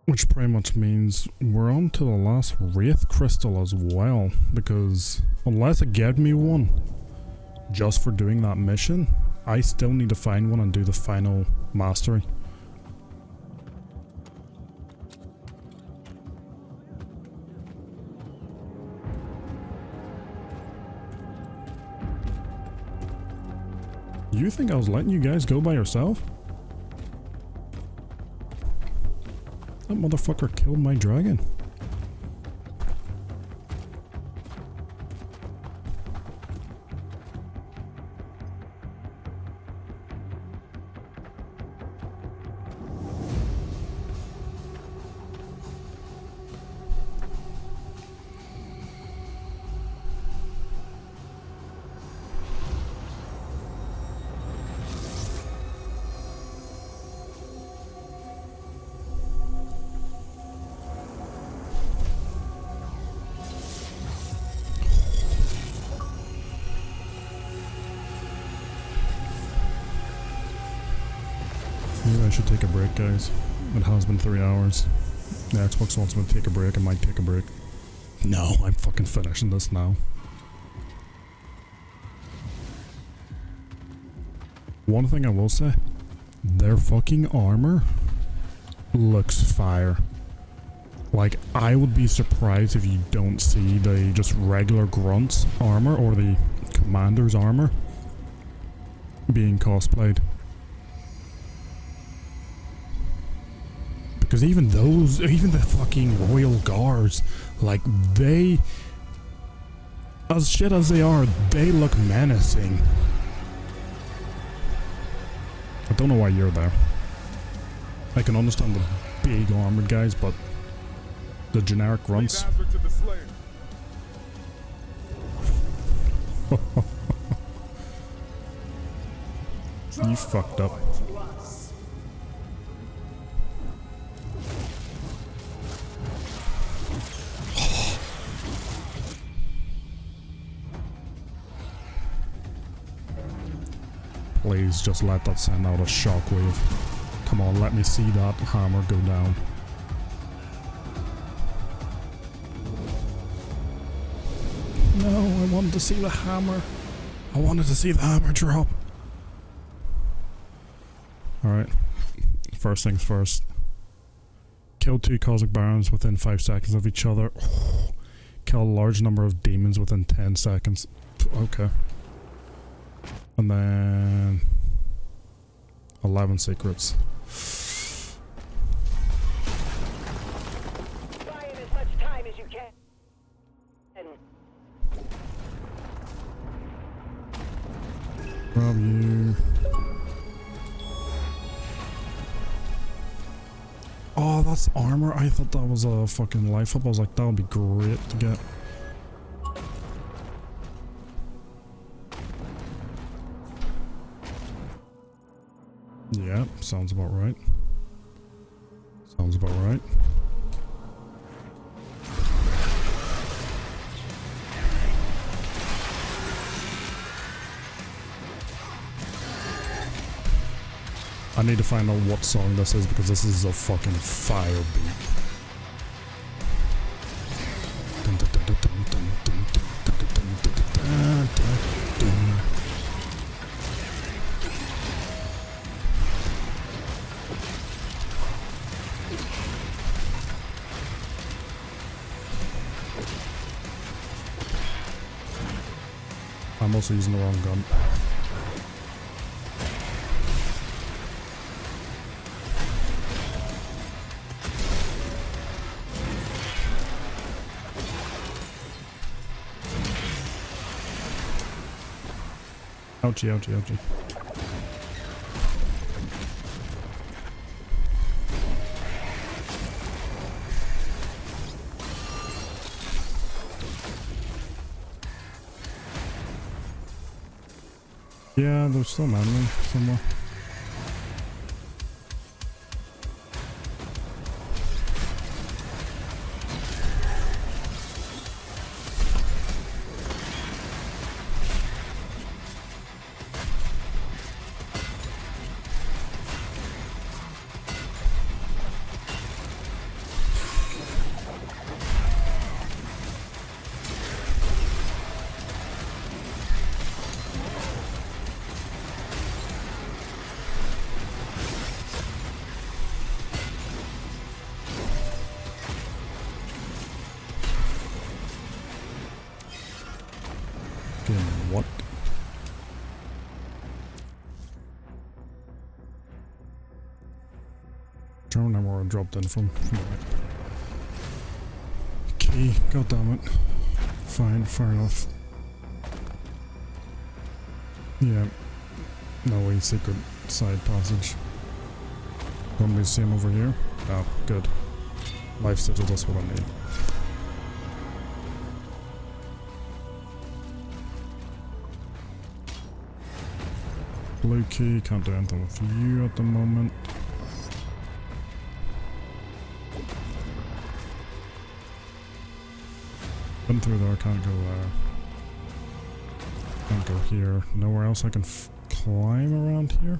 Which pretty much means we're on to the last Wraith Crystal as well, because unless it gave me one just for doing that mission, I still need to find one and do the final mastery. You think I was letting you guys go by yourself? That motherfucker killed my dragon. Maybe I should take a break, guys. It has been 3 hours. The Xbox wants me to take a break. I might take a break. No, I'm fucking finishing this now. One thing I will say, their fucking armor looks fire. Like, I would be surprised if you don't see the just regular Grunt's armor or the Commander's armor being cosplayed. Because even those, even the fucking Royal Guards, like, they, as shit as they are, they look menacing. I don't know why you're there. I can understand the big armored guys, but the generic Grunts. You fucked up. Please just let that send out a shockwave. Come on, let me see that hammer go down. No, I wanted to see the hammer. I wanted to see the hammer drop. Alright. First things first. Kill 2 Cosmic Barons within 5 seconds of each other. Kill a large number of demons within 10 seconds. Okay. And then 11 secrets. Buy in as much time as you can. Grab you. Oh, that's armor. I thought that was a fucking life up. I was like, that would be great to get. Yeah, sounds about right. Sounds about right. I need to find out what song this is because this is a fucking fire beat. I'm also using the wrong gun. Ouchie, ouchie, ouchie. Yeah, there's still an enemy somewhere. Don't remember where I dropped in from the right. Key, god damn it. Fine, fair enough. Yeah. No way, secret side passage. Gonna be the same over here? Oh, good. Life sigil, that's what I need. Blue key, can't do anything with you at the moment. Been through there, can't go there. Can't go here. Nowhere else I can climb around here?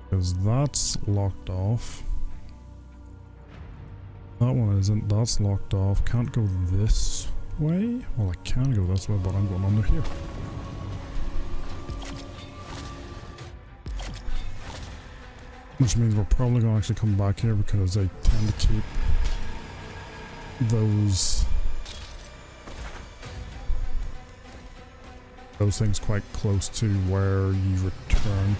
Because that's locked off. That one isn't. That's locked off. Can't go this way? Well, I can go this way, but I'm going under here. Which means we're probably going to actually come back here because they tend to keep those things quite close to where you return.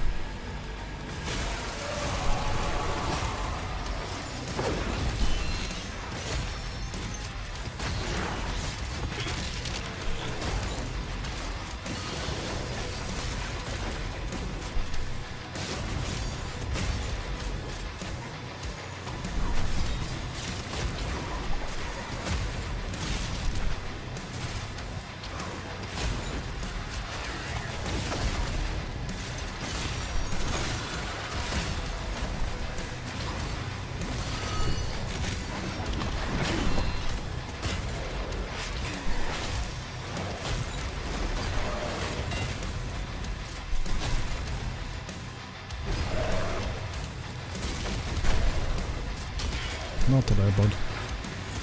Not today, bud.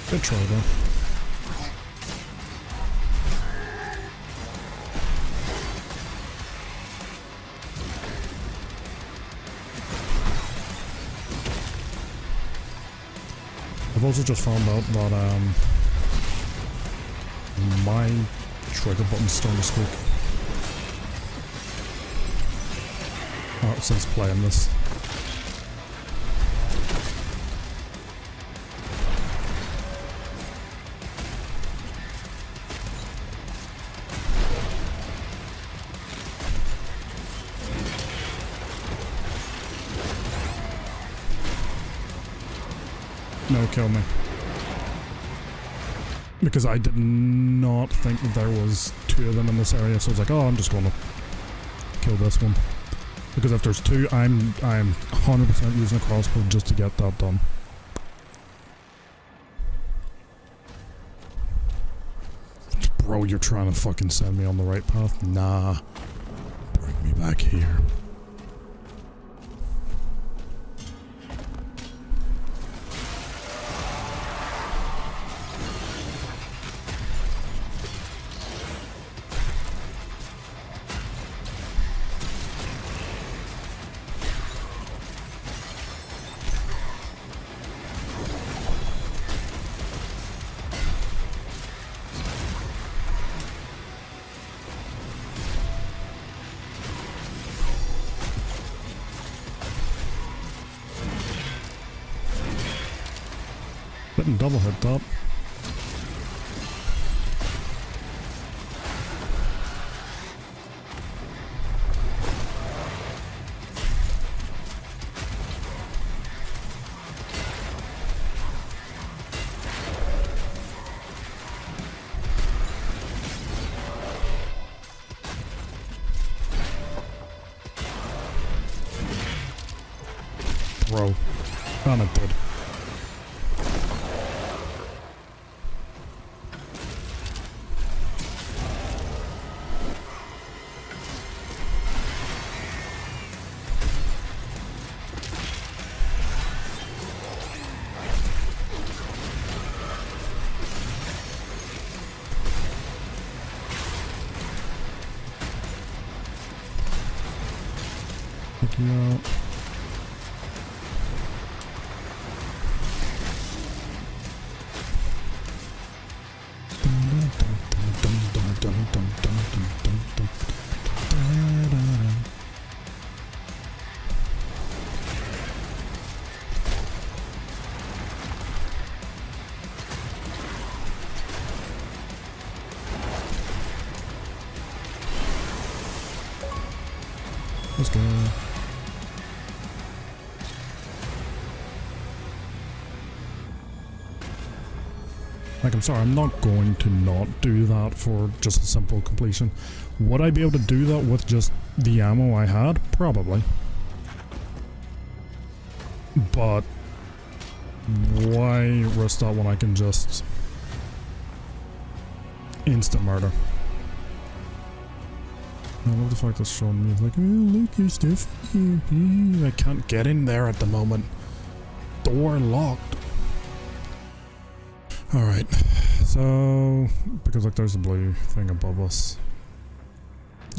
Good try, though. I've also just found out that my trigger button's starting to squeak. Since playing this. No, kill me. Because I did not think that there was two of them in this area, so I was like, oh, I'm just gonna kill this one. Because if there's two, I'm 100% using a crossbow just to get that done. Bro, you're trying to fucking send me on the right path? Nah. Bring me back here. Didn't double hit that. Bro. And it did. Pick you out. Let's go. Like, I'm sorry, I'm not going to not do that for just a simple completion. Would I be able to do that with just the ammo I had? Probably. But why risk that when I can just instant murder? I love the fact that's showing me like, oh look, here's stuff. I can't get in there at the moment. Door locked. Alright, so because like there's a blue thing above us.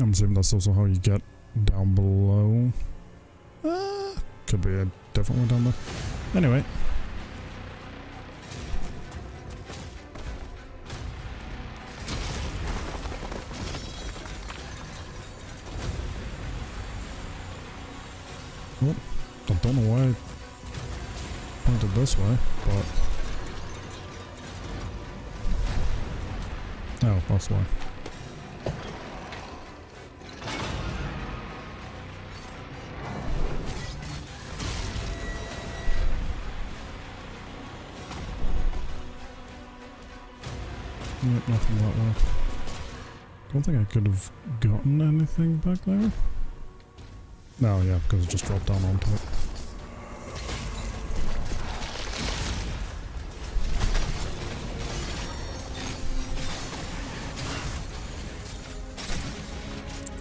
I'm assuming that's also how you get down below. Could be a different way down there. Anyway. Well, I don't know why I pointed this way, but... Oh, that's why. Yep, nothing that way. Don't think I could have gotten anything back there. No, yeah, because it just dropped down onto it.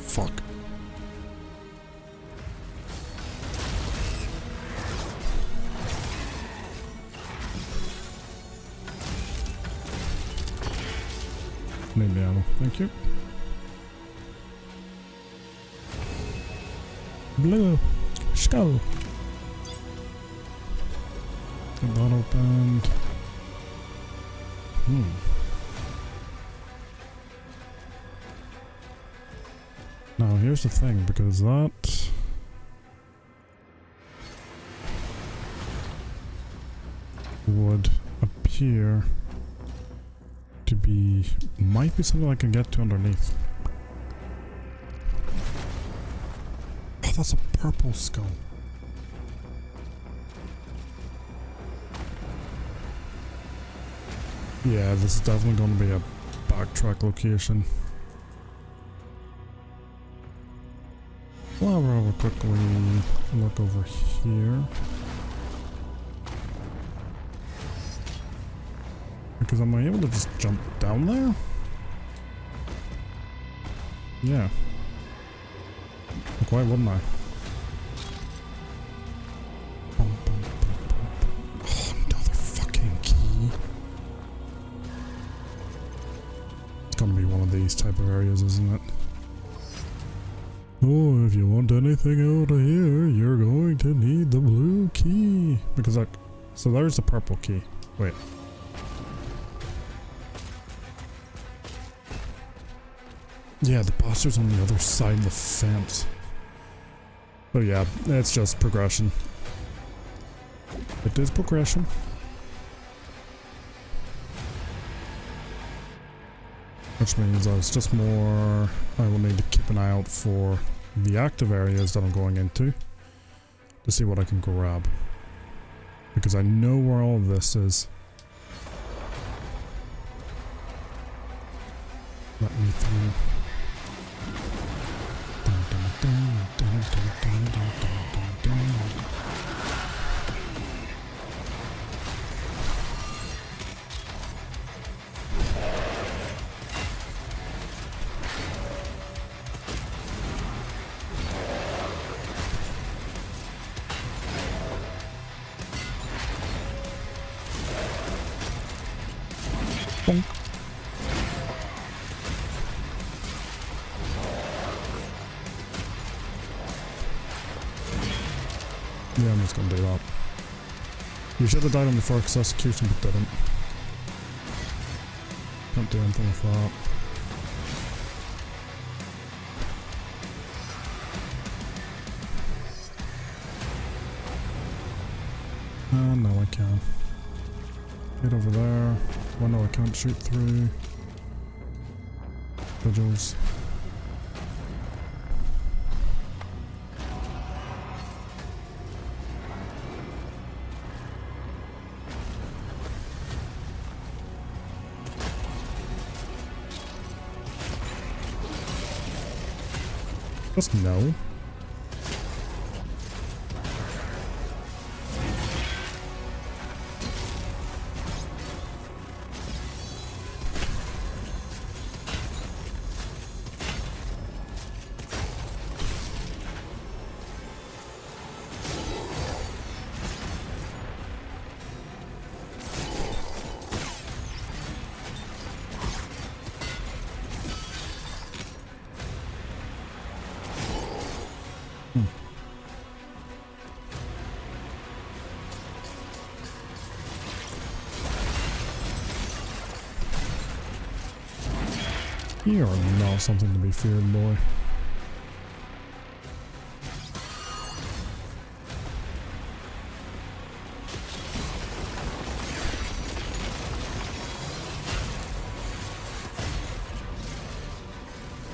Fuck. Need the ammo, thank you. Blue skull. Get that opened. Now here's the thing, because that would appear to be, might be something I can get to underneath. Oh, that's a purple skull. Yeah, this is definitely going to be a backtrack location. Well, we'll quickly look over here. Because am I able to just jump down there? Yeah. Like, why wouldn't I? Oh, another fucking key. It's gonna be one of these type of areas, isn't it? Oh, if you want anything out of here, you're going to need the blue key. Because like, so there's the purple key. Wait. Yeah, the bastard's on the other side of the fence. Oh yeah, it's just progression. It is progression. Which means it's just more... I will need to keep an eye out for the active areas that I'm going into to see what I can grab. Because I know where all of this is. Let me through. Dun, dun, dun, dun, dun, dun, dun, dun, dun, dun. Bonk. Yeah, I'm just gonna do that. You should have died on the first execution, but didn't. Can't do anything with that. No, I can. Get over there. Well, no, I can't shoot through. Vigils. Just no. You are not something to be feared, boy.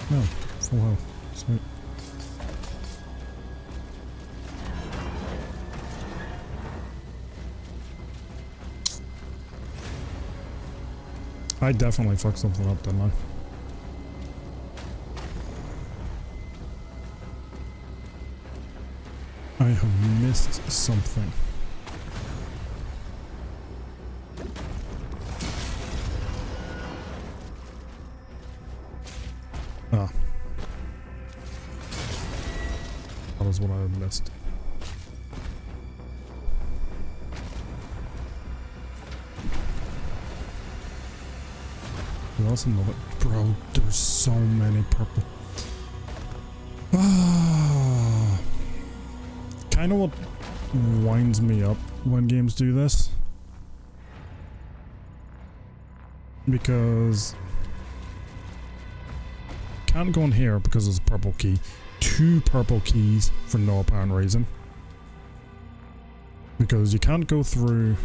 No, full health. Sweet. I definitely fucked something up, didn't I? I have missed something. Ah. That is what I have missed. That's another. Bro, there's so many purple. Ah. Kind of what winds me up when games do this, because can't go in here because there's a purple key. 2 purple keys for no apparent reason, because you can't go through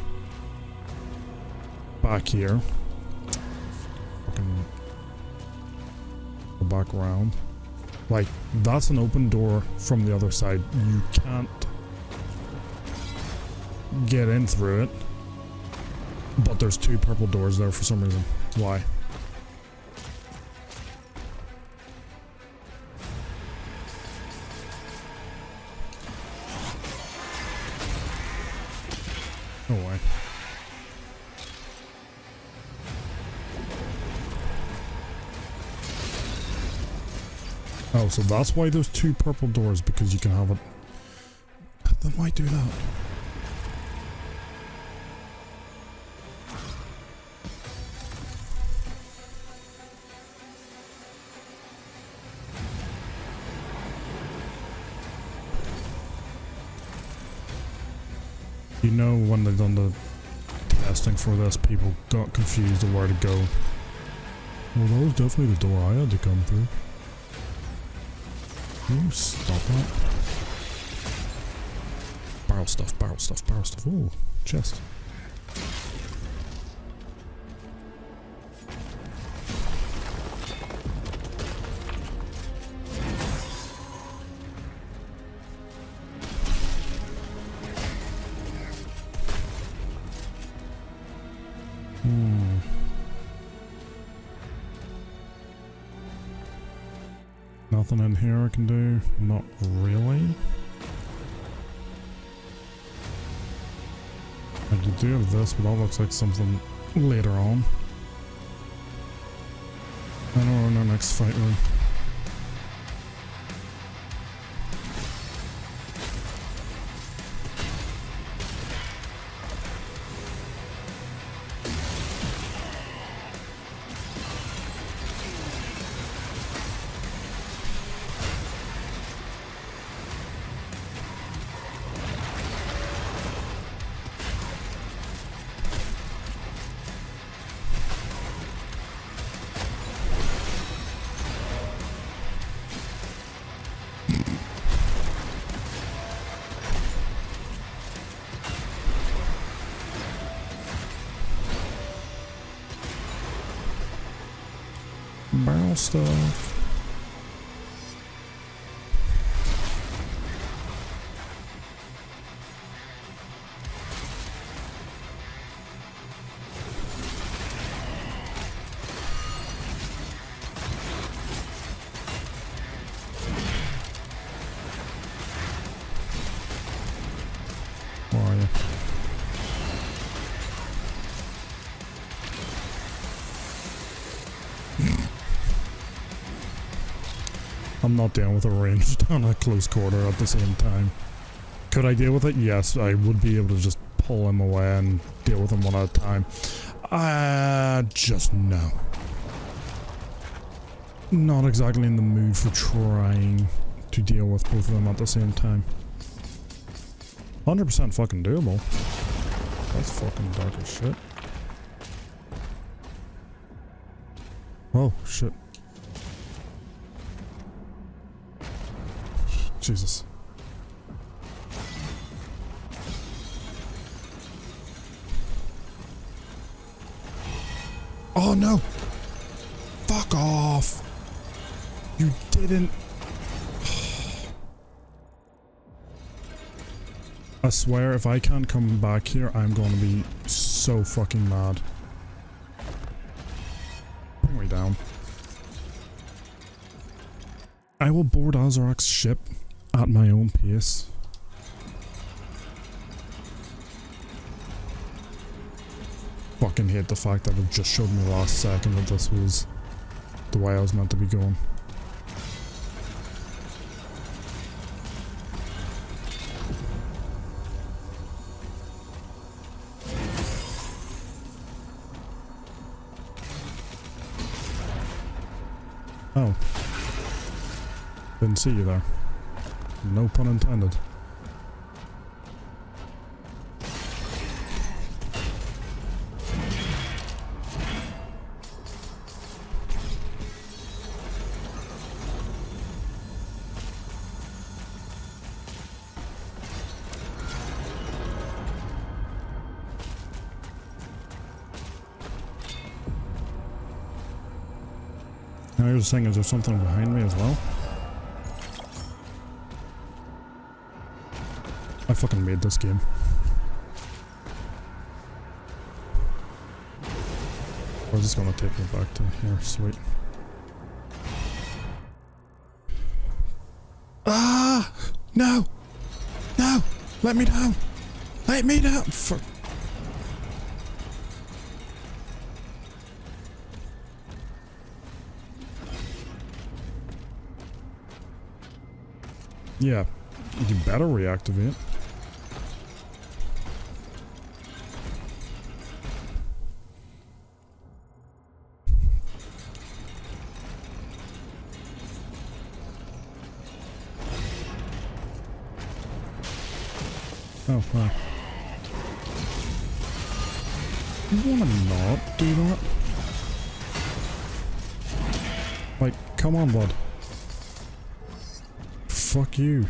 back here. Fucking go back around. Like, that's an open door from the other side. You can't get in through it. But there's 2 purple doors there for some reason. Why? No way. Oh, so that's why there's 2 purple doors, because you can have it. Then why do that? You know, when they've done the testing for this, people got confused of where to go. Well, that was definitely the door I had to come through. Can you stop that? Barrel stuff, barrel stuff, barrel stuff. Ooh, chest. Nothing in here I can do? Not really. I do have this, but that looks like something later on. I know we're in our next fight room. Barrel stuff. I'm not dealing with a ranged and a close quarter at the same time. Could I deal with it? Yes, I would be able to just pull him away and deal with him one at a time. Just no. Not exactly in the mood for trying to deal with both of them at the same time. 100% fucking doable. That's fucking dark as shit. Oh, shit. Jesus. Oh no! Fuck off! You didn't... I swear, if I can't come back here, I'm going to be so fucking mad. Bring me down. I will board Azarak's ship at my own pace. Fucking hate the fact that it just showed me last second that this was the way I was meant to be going. Oh. Didn't see you there. No pun intended. Now here's the thing, is there something behind me as well? I fucking made this game. We're just gonna take me back to here, sweet. Ah! No! No! Let me down! Let me down! For yeah, you better reactivate. Oh, wow. You wanna not do that? Like, come on, bud. Fuck you.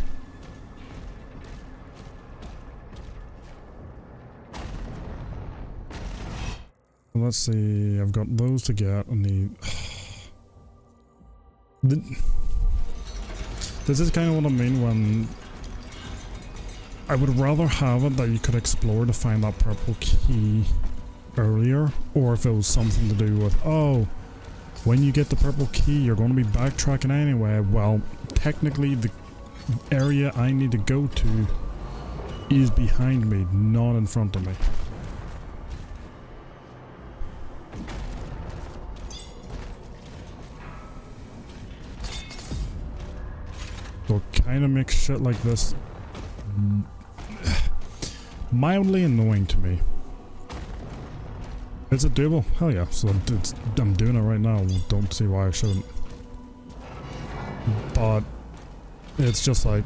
Let's see, I've got those to get and this is kind of what I mean when I would rather have it that you could explore to find that purple key earlier, or if it was something to do with, oh, when you get the purple key you're going to be backtracking anyway. Well, technically the area I need to go to is behind me, not in front of me. So it kind of makes shit like this mildly annoying to me. Is it doable? Hell yeah. So I'm doing it right now. Don't see why I shouldn't. But it's just like,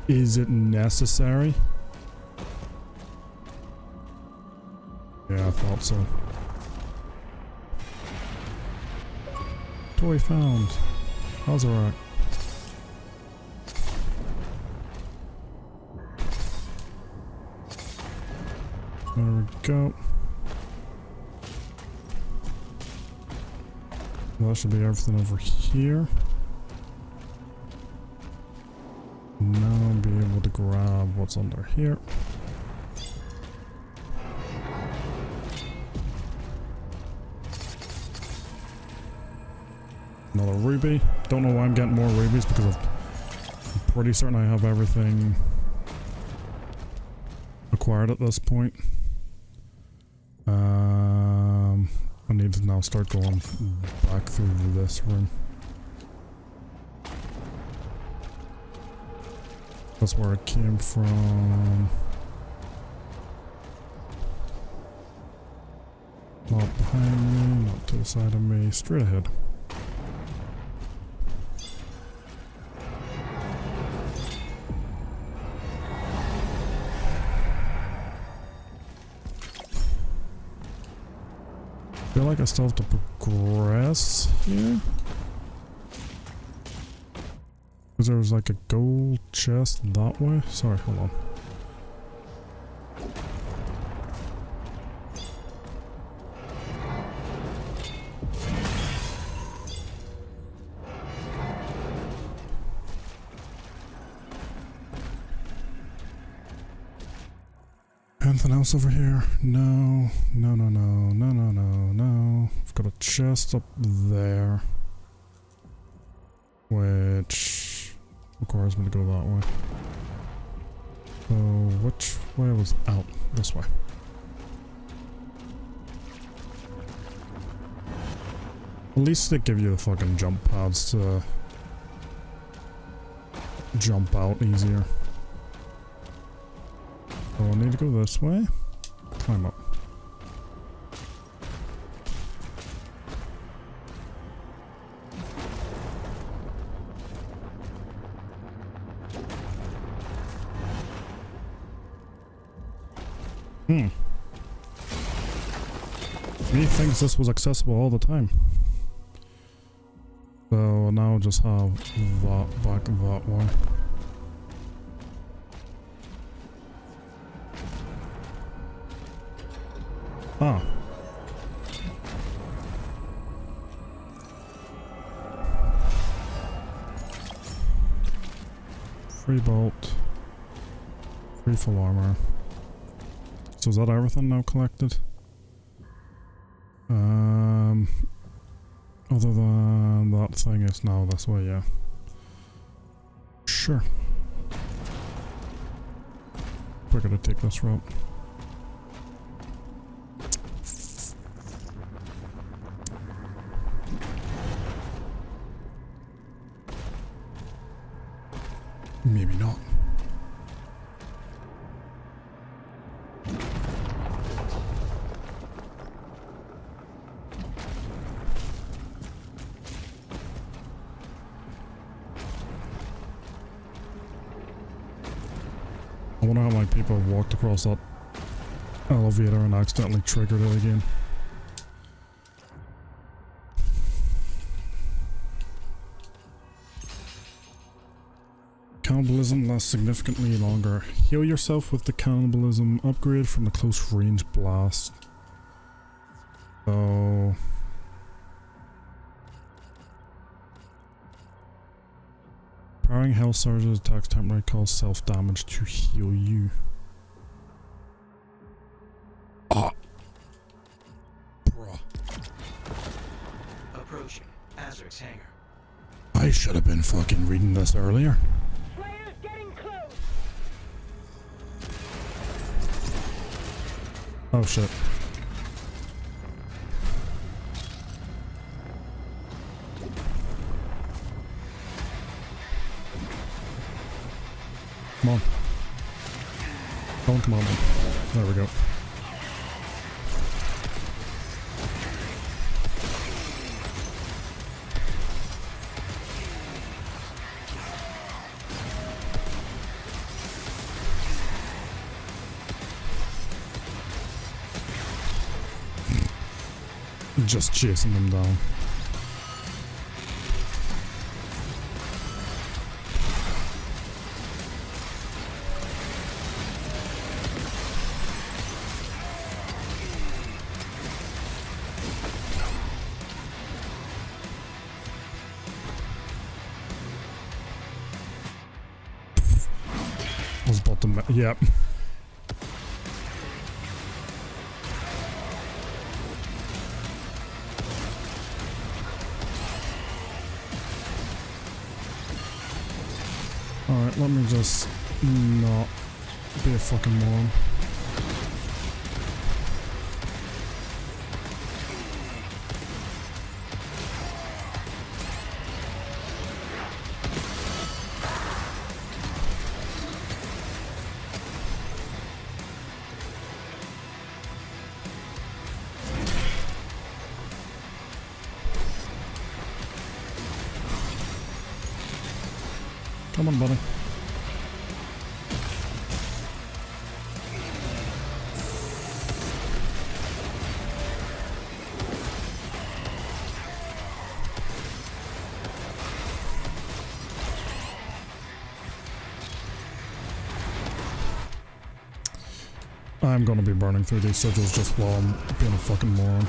is it necessary? Yeah, I thought so. Toy found. Azarak. There we go. Well, that should be everything over here. Now I'll be able to grab what's under here. Another ruby. Don't know why I'm getting more rubies because I'm pretty certain I have everything acquired at this point. I need to now start going back through this room. That's where it came from. Not behind me, not to the side of me, straight ahead. I feel like I still have to progress here. Because there was like a gold chest that way. Sorry, hold on. Anything else over here? No. No, no, no, no, no, no, no. I've got a chest up there. Which requires me to go that way. So, which way was out? This way. At least they give you the fucking jump pads to jump out easier. So I need to go this way. Climb up. Me thinks this was accessible all the time. So now I'll just have that back that way. Ah. Free bolt. Free full armor. So is that everything now collected? Other than that thing is now this way, yeah. Sure. We're gonna take this route. Maybe not. I wonder how many people have walked across that elevator and accidentally triggered it again. Cannibalism lasts significantly longer. Heal yourself with the cannibalism upgrade from the close range blast. So... Powering health surges attacks temporarily cause self-damage to heal you. Ah! Bruh. Approaching Azric's hangar. I should have been fucking reading this earlier. Slayer's getting close. Oh shit. Come on. Come on. There we go. Just chasing them down. I was about to yep. Alright, let me just not be a fucking moron. Come on, buddy. I'm gonna be burning through these sigils just while I'm being a fucking moron.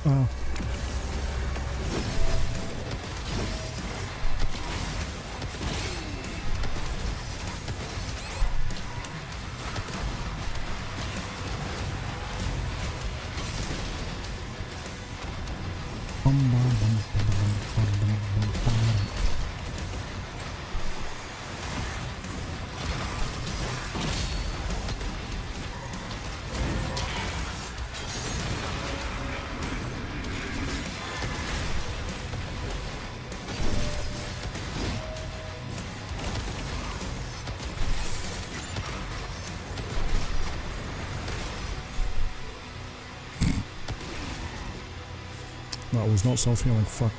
Oh. That was not self-healing, fuck.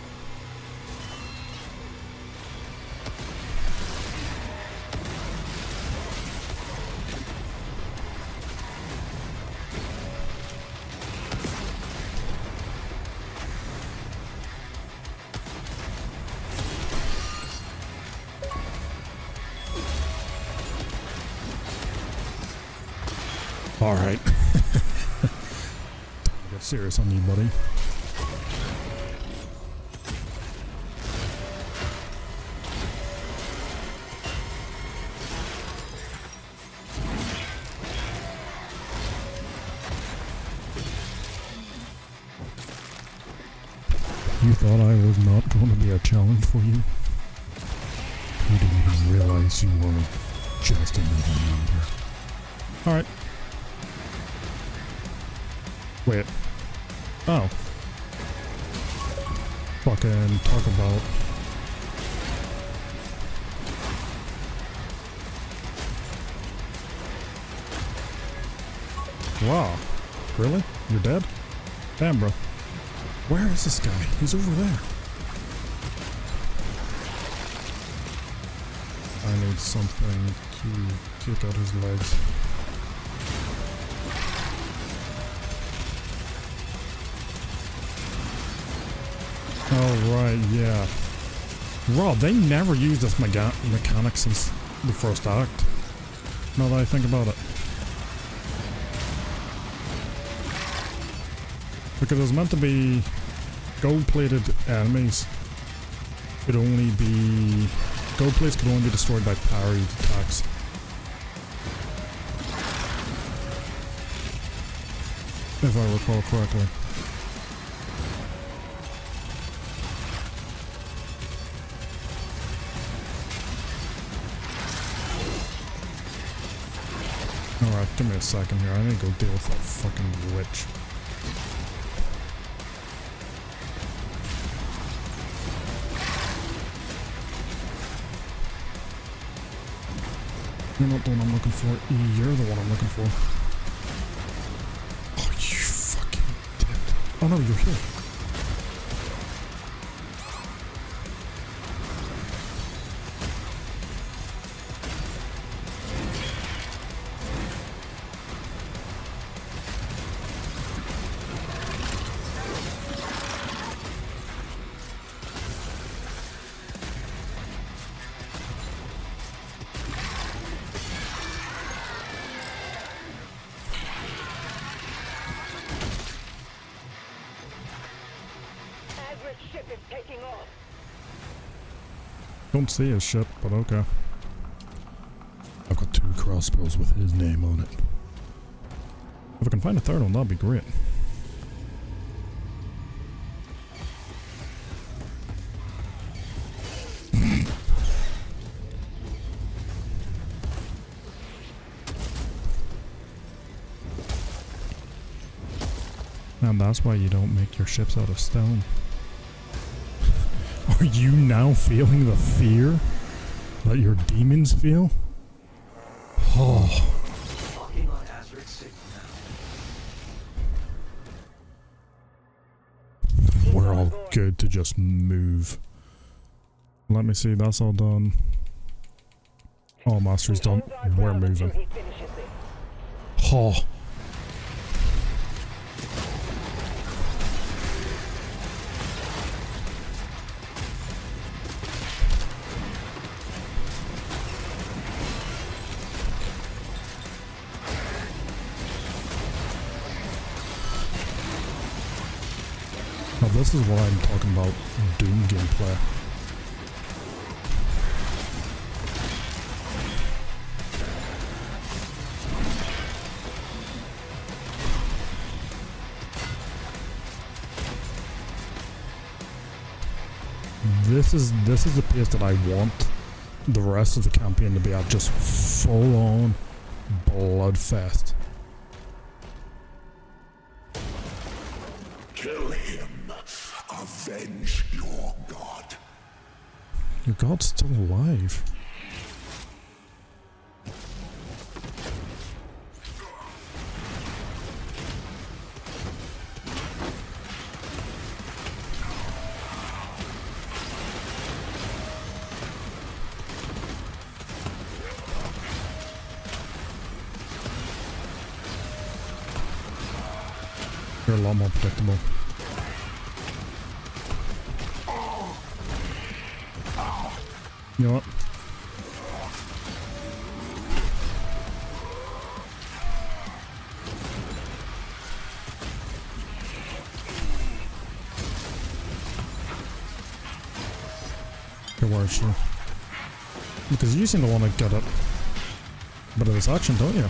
Alright. Get serious on you, buddy. You thought I was not going to be a challenge for you? You didn't even realize you were just another number. Alright. Wait. Oh. Fucking talk about... Wow. Really? You're dead? Damn, bro. Where is this guy? He's over there. I need something to kick out his legs. Oh, right, yeah. Wow, they never used this mechanic since the first act. Now that I think about it. Because it was meant to be gold-plated enemies could only be... Gold plates could only be destroyed by parry attacks. If I recall correctly. Alright, give me a second here. I need to go deal with that fucking witch. You're not the one I'm looking for. You're the one I'm looking for. Oh, you fucking dead. Oh no, you're here. Ship is taking off. Don't see his shit, but okay. I've got 2 crossbows with his name on it. If I can find a third one, that'd be great. And that's why you don't make your ships out of stone. Are you now feeling the fear that your demons feel? Oh. Locking on Azric's signal now. We're all good to just move. Let me see, that's all done. All mastery's done. We're moving. Oh. Now this is what I'm talking about, Doom gameplay. This is the pace that I want the rest of the campaign to be at, just full on bloodfest. Kill him. Avenge your god. Your god's still alive. You're a lot more predictable. You know what? Good word, sure. Because you seem to want to get it. But of this action, don't you?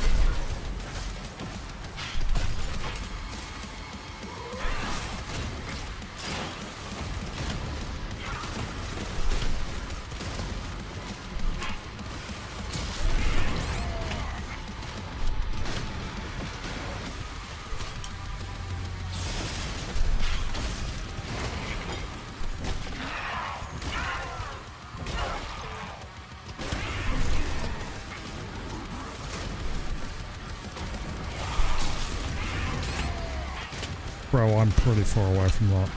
Bro, I'm pretty far away from that.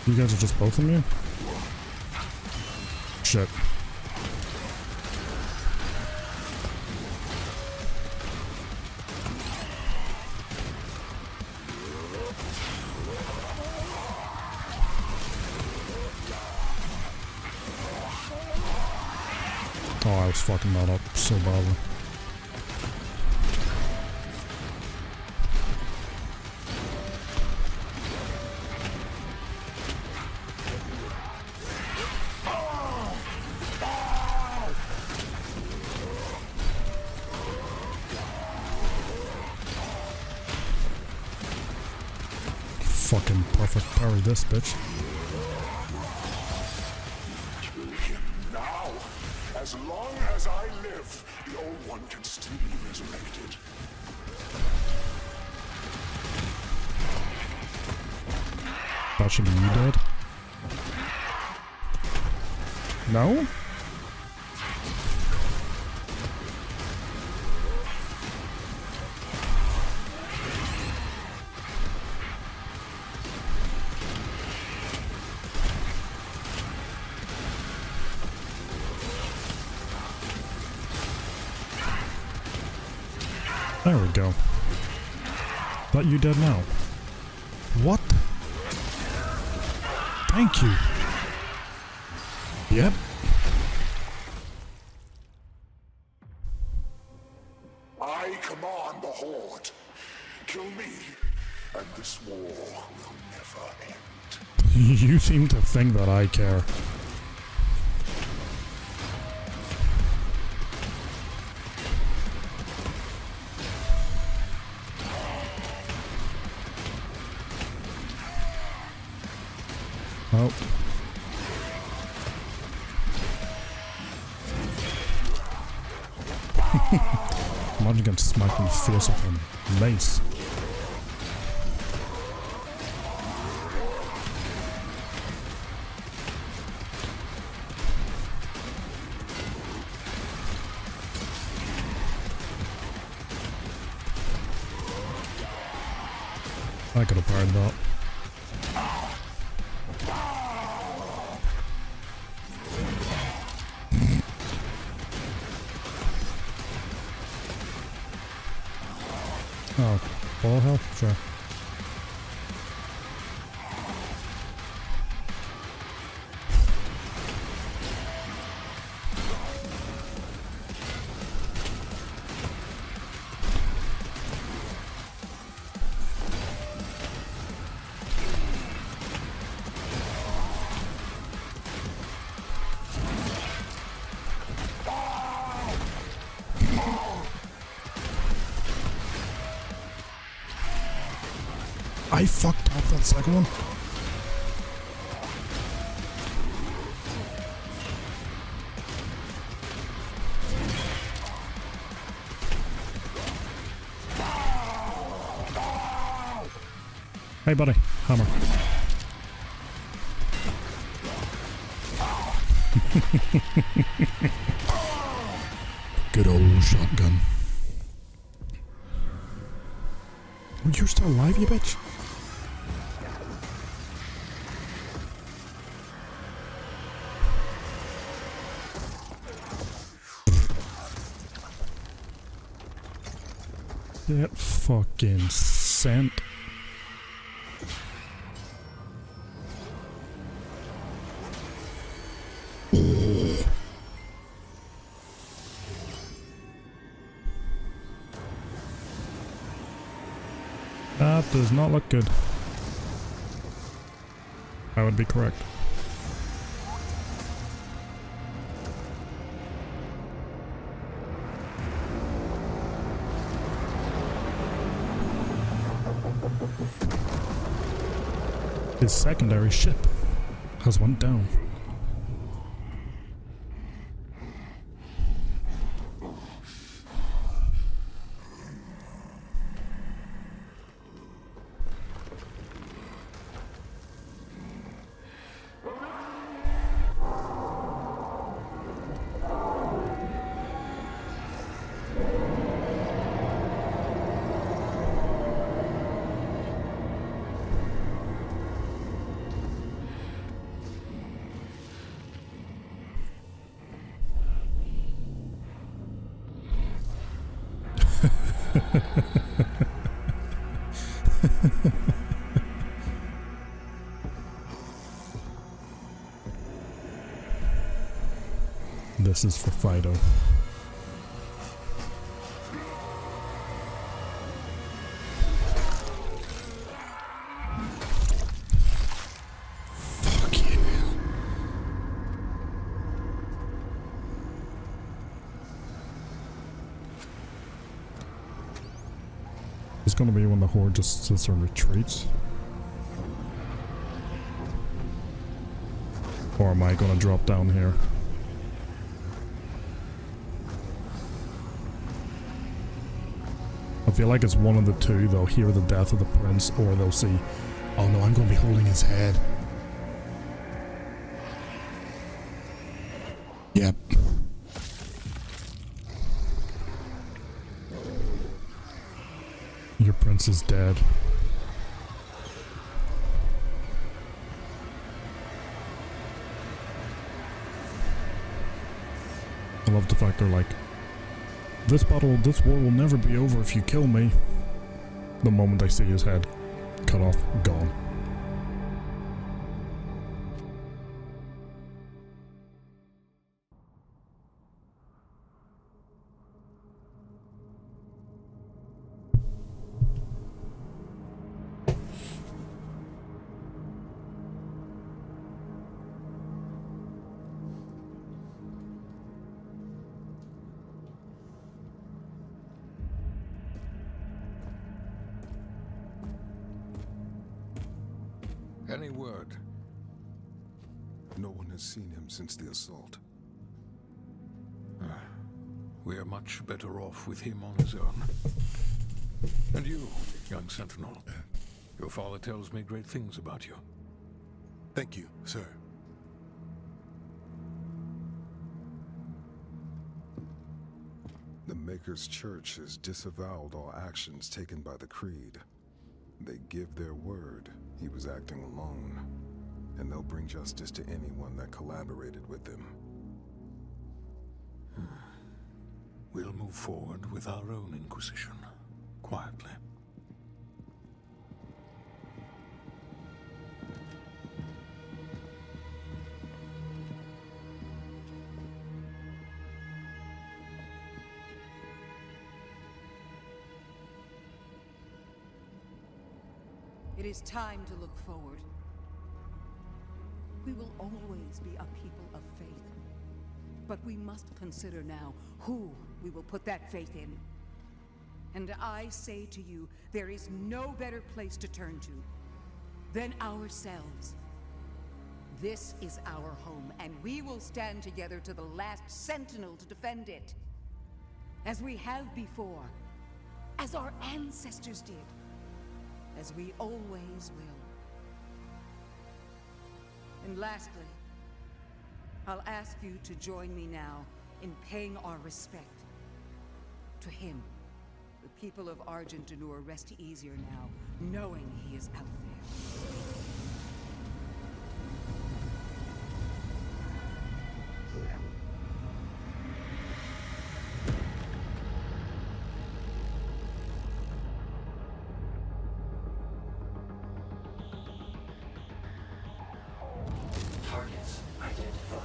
You guys are just both of you? Shit. Oh, I was fucking that up so badly. Fucking perfect parry this bitch. Now, as long as I live, the old one can still be resurrected. That should be you dead. No? There we go. That you dead now? What? Thank you. Yep. I command the Horde. Kill me, and this war will never end. You seem to think that I care. Oh. Imagine getting smacked in the face with a mace. I could have parried that. Oh, ball hell? Sure. I fucked up that second one. Hey buddy, hammer. Good old shotgun. Oh, you're still alive, you bitch? That fucking scent. That does not look good. I would be correct. His secondary ship has went down. This is for Fido. Fuck you. It's gonna be when the horde just sits and retreats. Or am I gonna drop down here? I feel like it's one of the two. They'll hear the death of the prince, or they'll see, oh no, I'm gonna be holding his head. Yep. Your prince is dead. I love the fact they're like, this war will never be over if you kill me. The moment I see his head cut off, gone. Any word? No one has seen him since the assault. We are much better off with him on his own. And you, young sentinel. Your father tells me great things about you. Thank you, sir. The Maker's Church has disavowed all actions taken by the Creed. They give their word he was acting alone, and they'll bring justice to anyone that collaborated with them. We'll move forward with our own Inquisition, quietly. It is time to look forward. We will always be a people of faith. But we must consider now who we will put that faith in. And I say to you, there is no better place to turn to than ourselves. This is our home, and we will stand together to the last sentinel to defend it. As we have before, as our ancestors did, as we always will. And lastly, I'll ask you to join me now in paying our respect to him. The people of Argentanur rest easier now, knowing he is out there. Targets identified.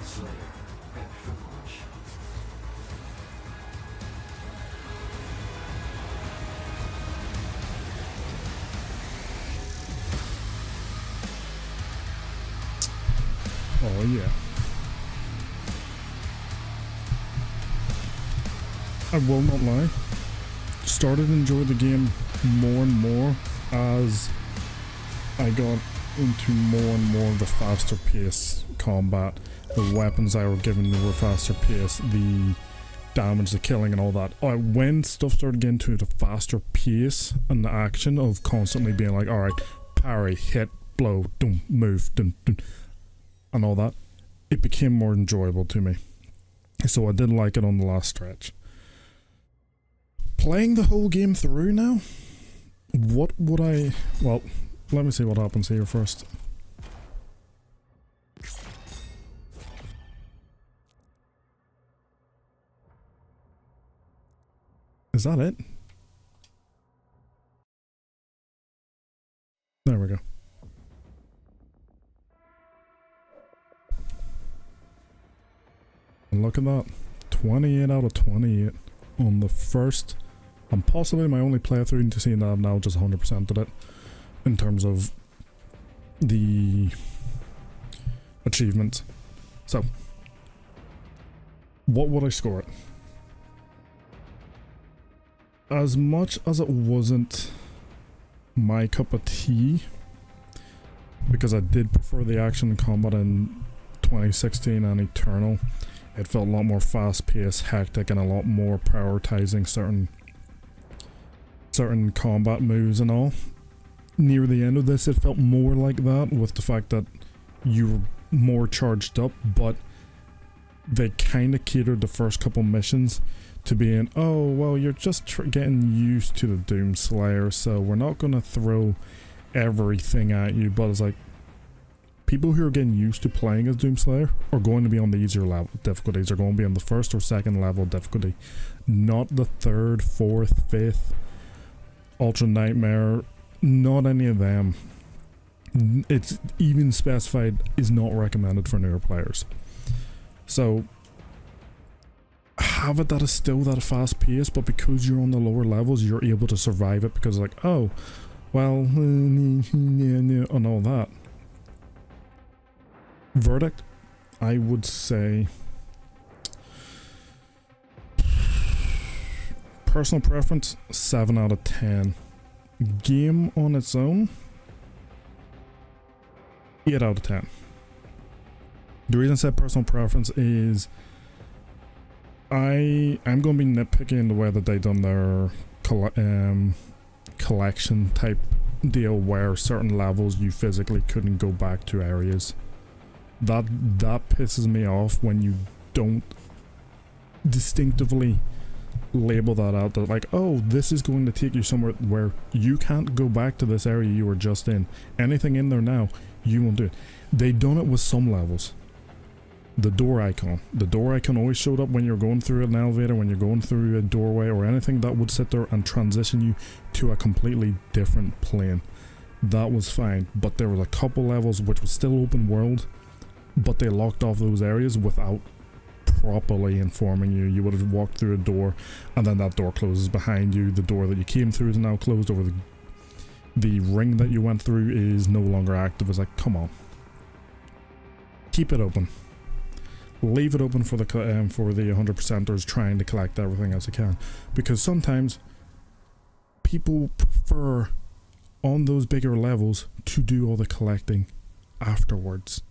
Slayer, ready for launch. Oh yeah. I will not lie. Started to enjoy the game more and more as I got into more and more of the faster pace combat. The weapons I were given were faster pace, the damage, the killing and all that. When stuff started getting to the faster pace and the action of constantly being like, alright, parry, hit, blow, dum, move, dum, dum, and all that, it became more enjoyable to me. So I did like it on the last stretch. Playing the whole game through now, what would I... Well, let me see what happens here first. Is that it? There we go. And look at that. 28 out of 28 on the first, and possibly my only playthrough, to see that I've now just 100%ed it in terms of the achievements. So, what would I score it? As much as it wasn't my cup of tea, because I did prefer the action and combat in 2016 and Eternal, it felt a lot more fast-paced, hectic, and a lot more prioritizing certain combat moves and all. Near the end of this, it felt more like that, with the fact that you were more charged up, but they kind of catered the first couple missions to being, oh, well, you're just getting used to the Doom Slayer, so we're not going to throw everything at you. But it's like, people who are getting used to playing as Doom Slayer are going to be on the easier level difficulties. They're going to be on the first or second level difficulty, not the third, fourth, fifth, Ultra Nightmare, not any of them. It's even specified is not recommended for newer players. So have it that is still that fast pace, but because you're on the lower levels, you're able to survive it because like, oh, well, and all that. Verdict, I would say personal preference, 7 out of 10. Game on its own, 8 out of 10. The reason I said personal preference is I'm going to be nitpicky in the way that they done their collection type deal where certain levels you physically couldn't go back to areas. That pisses me off when you don't distinctively label that out, that like, oh, this is going to take you somewhere where you can't go back to this area you were just in. Anything in there now, you won't do it. They done it with some levels. The door icon always showed up when you're going through an elevator, when you're going through a doorway or anything that would sit there and transition you to a completely different plane. That was fine, but there was a couple levels which was still open world, but they locked off those areas without properly informing you. You would have walked through a door and then that door closes behind you. The door that you came through is now closed, or the ring that you went through is no longer active. It's like, come on, keep it open. Leave it open for the 100%ers trying to collect everything as they can, because sometimes people prefer on those bigger levels to do all the collecting afterwards.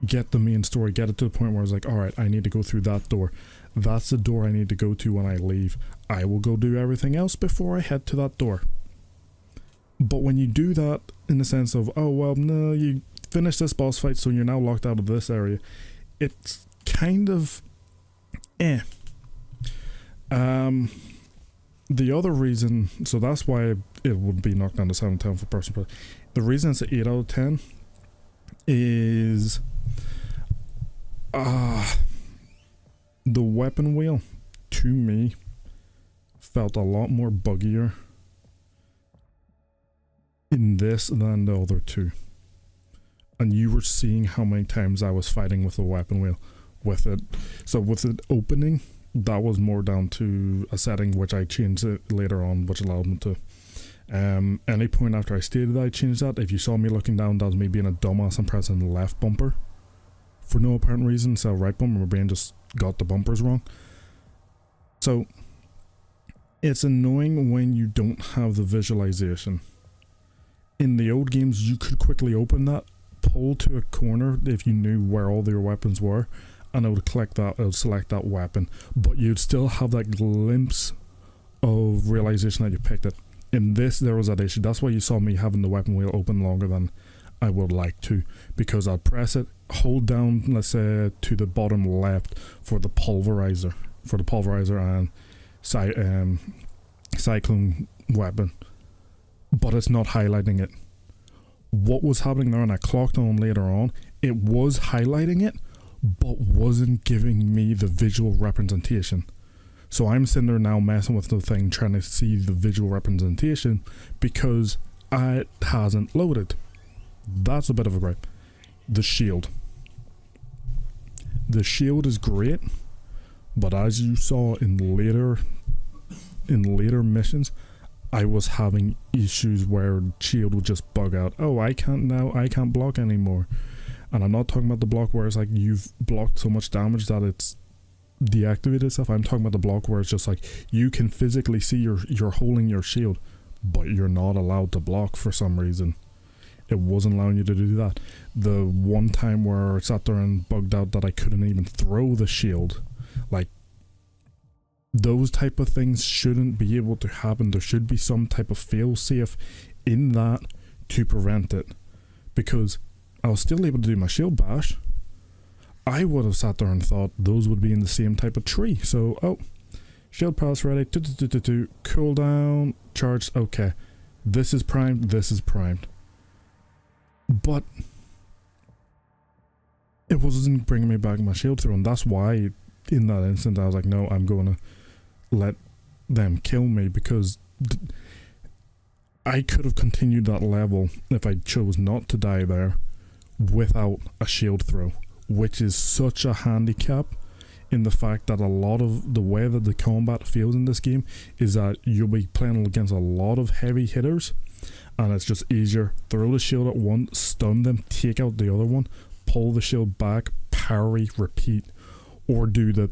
Get the main story, get it to the point where it's like, alright, I need to go through that door. That's the door I need to go to when I leave. I will go do everything else before I head to that door. But when you do that in the sense of, oh, well, no, you finished this boss fight, so you're now locked out of this area, it's kind of The other reason, so that's why it would be knocked down to 7 out of 10 for personal. The reason it's an 8 out of 10 is the weapon wheel, to me, felt a lot more buggier in this than the other two. And you were seeing how many times I was fighting with the weapon wheel with it. So with it opening, that was more down to a setting which I changed it later on, which allowed me to. Any point after I stated that I changed that, if you saw me looking down, that was me being a dumbass and pressing the left bumper for no apparent reason. So right bumper, my brain just got the bumpers wrong. So it's annoying when you don't have the visualization. In the old games, you could quickly open that, pull to a corner if you knew where all your weapons were, and it would collect that, it would select that weapon, but you'd still have that glimpse of realization that you picked it. In this, there was that issue. That's why you saw me having the weapon wheel open longer than I would like to, because I'd press it, hold down, let's say, to the bottom left for the pulverizer, and cyclone weapon, but it's not highlighting it. What was happening there, and I clocked on later on, it was highlighting it, but wasn't giving me the visual representation. So I'm sitting there now messing with the thing, trying to see the visual representation because it hasn't loaded. That's a bit of a gripe. The shield. The shield is great, but as you saw in later missions, I was having issues where shield would just bug out. Oh, I can't block anymore. And I'm not talking about the block where it's like you've blocked so much damage that it's deactivated stuff. I'm talking about the block where it's just like you can physically see you're holding your shield, but you're not allowed to block for some reason. It wasn't allowing you to do that. The one time where I sat there and bugged out that I couldn't even throw the shield, like, those type of things shouldn't be able to happen. There should be some type of fail-safe in that to prevent it, because I was still able to do my shield bash. I would have sat there and thought those would be in the same type of tree. So, oh, shield pass ready, cooldown, charged, okay. This is primed, this is primed. But it wasn't bringing me back my shield through, and that's why in that instant I was like, no, I'm going to let them kill me, because I could have continued that level if I chose not to die there without a shield throw, which is such a handicap in the fact that a lot of the way that the combat feels in this game is that you'll be playing against a lot of heavy hitters, and it's just easier. Throw the shield at one, stun them, take out the other one, pull the shield back, parry, repeat, or do the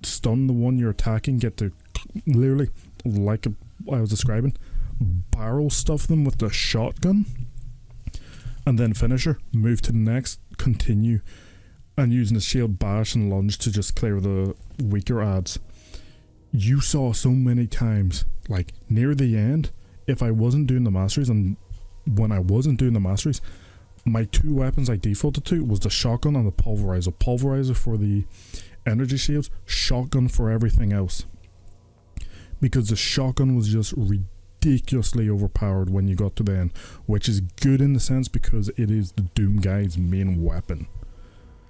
stun the one you're attacking, get to literally, like I was describing, barrel stuff them with the shotgun, and then finisher, move to the next, continue, and using the shield bash and lunge to just clear the weaker adds. You saw so many times, like near the end, if I wasn't doing the masteries, and when I wasn't doing the masteries, my two weapons I defaulted to was the shotgun and the pulverizer. Pulverizer for the energy shields, shotgun for everything else. Because the shotgun was just ridiculously overpowered when you got to the end, which is good in the sense because it is the Doom guy's main weapon.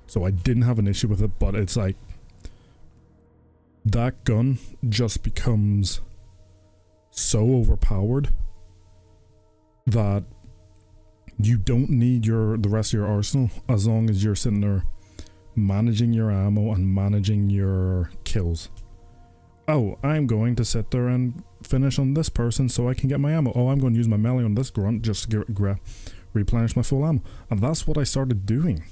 So I didn't have an issue with it, but it's like that gun just becomes so overpowered that you don't need the rest of your arsenal as long as you're sitting there managing your ammo and managing your kills. Oh, I'm going to sit there and finish on this person so I can get my ammo. Oh, I'm going to use my melee on this grunt just to replenish my full ammo. And that's what I started doing.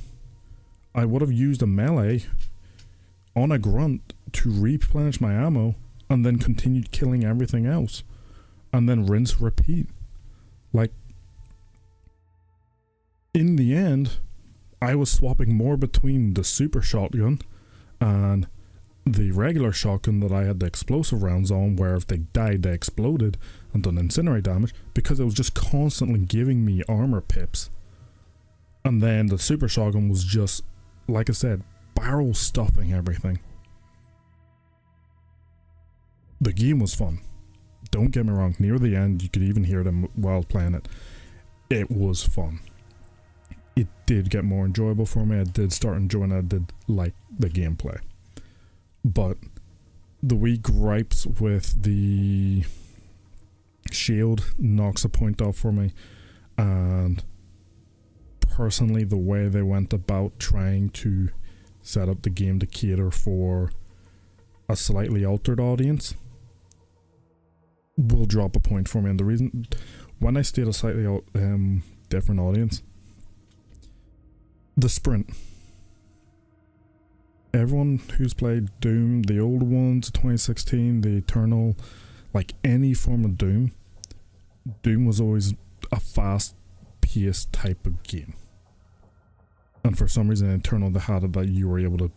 I would have used a melee on a grunt to replenish my ammo and then continued killing everything else. And then rinse, repeat. Like, in the end, I was swapping more between the super shotgun and the regular shotgun that I had the explosive rounds on, where if they died they exploded and done incinerate damage, because it was just constantly giving me armor pips. And then the super shotgun was just, like I said, barrel stuffing everything. The game was fun, don't get me wrong. Near the end you could even hear them while playing it. It was fun. It did get more enjoyable for me. I did start enjoying it. I did like the gameplay. But the wee gripes with the shield knocks a point off for me, and personally the way they went about trying to set up the game to cater for a slightly altered audience will drop a point for me. And the reason when I state a slightly different audience, the sprint. Everyone who's played Doom, the old ones, 2016, the Eternal, like any form of Doom was always a fast-paced type of game. And for some reason in Eternal they had it that you were able to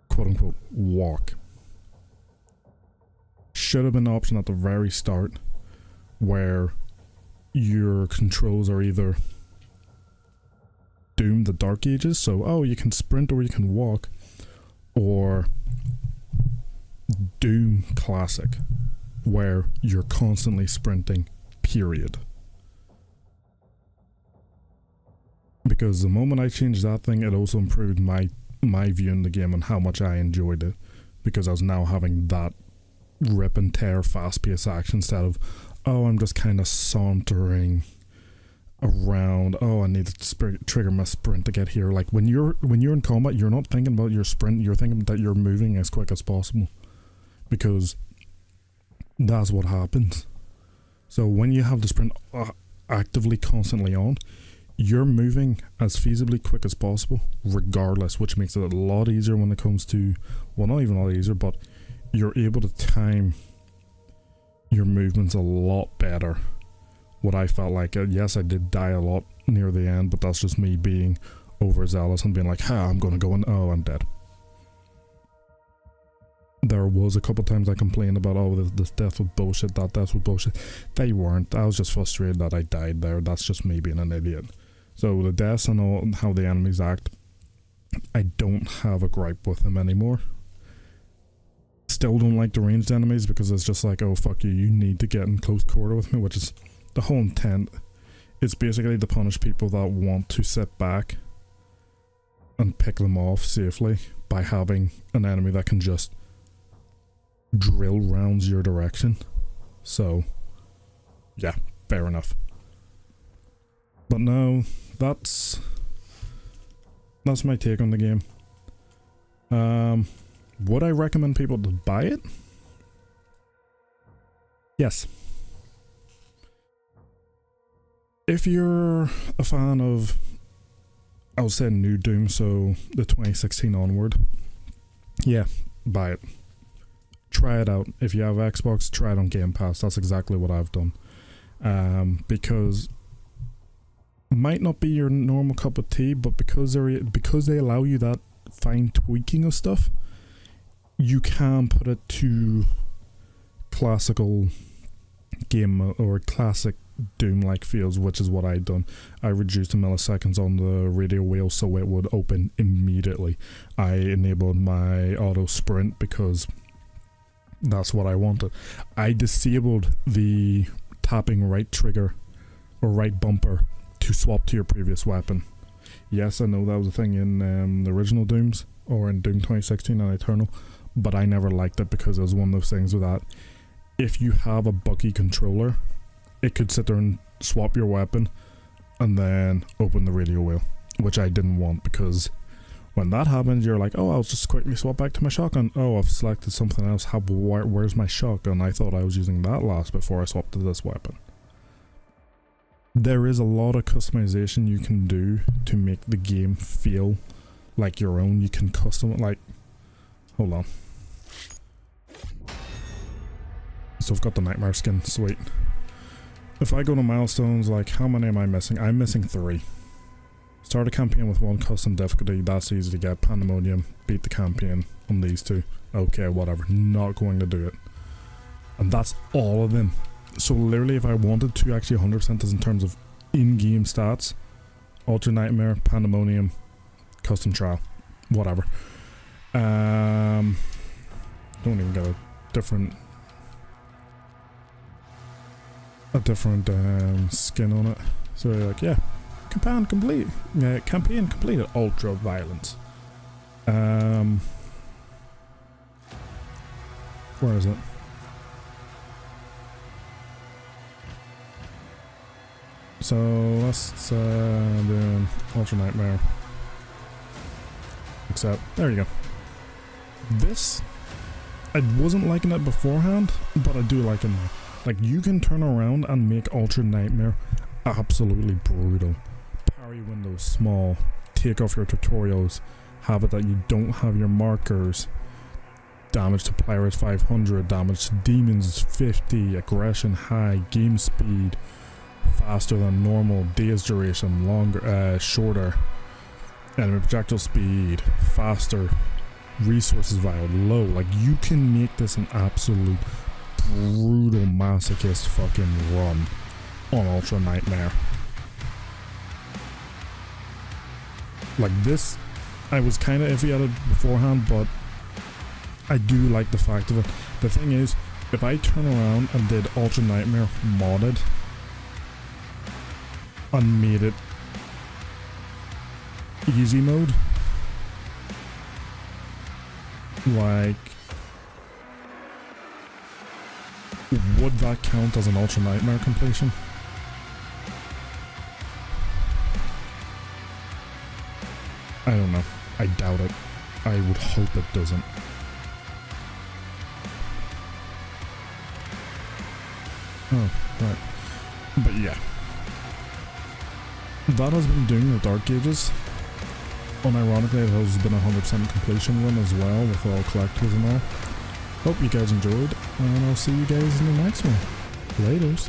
quote-unquote walk. Should have been an option at the very start where your controls are either Doom the Dark Ages, so you can sprint or you can walk, or Doom Classic where you're constantly sprinting, period. Because the moment I changed that thing, it also improved my view in the game and how much I enjoyed it, because I was now having that rip and tear fast paced action instead of I'm just kind of sauntering around. I need to trigger my sprint to get here. Like when you're in combat, you're not thinking about your sprint, you're thinking that you're moving as quick as possible, because that's what happens. So when you have the sprint actively constantly on, you're moving as feasibly quick as possible regardless, which makes it a lot easier when it comes to, well, not even a lot easier, but you're able to time your movements a lot better. What I felt like, yes, I did die a lot near the end, but that's just me being overzealous and being like, I'm gonna go and I'm dead. There was a couple times I complained about, this death was bullshit, that death was bullshit. They weren't. I was just frustrated that I died there. That's just me being an idiot. So the deaths and all, how the enemies act, I don't have a gripe with them anymore. Still don't like the ranged enemies because it's just like, fuck you, you need to get in close quarter with me, which is the whole intent. It's basically to punish people that want to sit back and pick them off safely by having an enemy that can just drill rounds your direction. So yeah, fair enough. But no, that's my take on the game. Would I recommend people to buy it? Yes. If you're a fan of, I would say, new Doom, so the 2016 onward, yeah, buy it. Try it out. If you have Xbox, try it on Game Pass. That's exactly what I've done. Because it might not be your normal cup of tea, but because they allow you that fine tweaking of stuff, you can put it to classical game or classic Doom-like feels, which is what I'd done. I reduced the milliseconds on the radio wheel so it would open immediately. I enabled my auto sprint because that's what I wanted. I disabled the tapping right trigger or right bumper to swap to your previous weapon. Yes, I know that was a thing in the original Dooms or in Doom 2016 and Eternal, but I never liked it because it was one of those things with that if you have a buggy controller, it could sit there and swap your weapon and then open the radio wheel, which I didn't want, because when that happens, you're like, oh, I'll just quickly swap back to my shotgun. Oh, I've selected something else. Where's my shotgun? I thought I was using that last before I swapped to this weapon. There is a lot of customization you can do to make the game feel like your own. You can custom it, like, hold on. So I've got the Nightmare skin, sweet. If I go to milestones, like, how many am I missing? I'm missing 3. Start a campaign with 1 custom difficulty, that's easy to get. Pandemonium, beat the campaign on these 2. Okay, whatever, not going to do it. And that's all of them. So literally, if I wanted to actually 100% this in terms of in-game stats, Ultra Nightmare, Pandemonium, Custom Trial, whatever. Don't even get a different skin on it. So like, yeah, campaign completed, ultra violence. Where is it? So let's do Ultra Nightmare. Except, there you go. This, I wasn't liking it beforehand, but I do like it now. Like, you can turn around and make Ultra Nightmare absolutely brutal. Parry windows small, take off your tutorials, have it that you don't have your markers, damage to player is 500, damage to demons is 50, aggression high, game speed faster than normal, days duration longer, shorter, enemy projectile speed faster, resources vial low. Like, you can make this an absolute brutal masochist fucking run on Ultra Nightmare. Like, this, I was kind of iffy at it beforehand, but I do like the fact of it. The thing is, if I turn around and did Ultra Nightmare modded and made it easy mode, like, would that count as an Ultra Nightmare completion? I don't know. I doubt it. I would hope it doesn't. Oh, right. But yeah. That has been doing the Dark Ages. Unironically, it has been a 100% completion run as well, with all collectors and all. Hope you guys enjoyed, and I'll see you guys in the next one. Laters.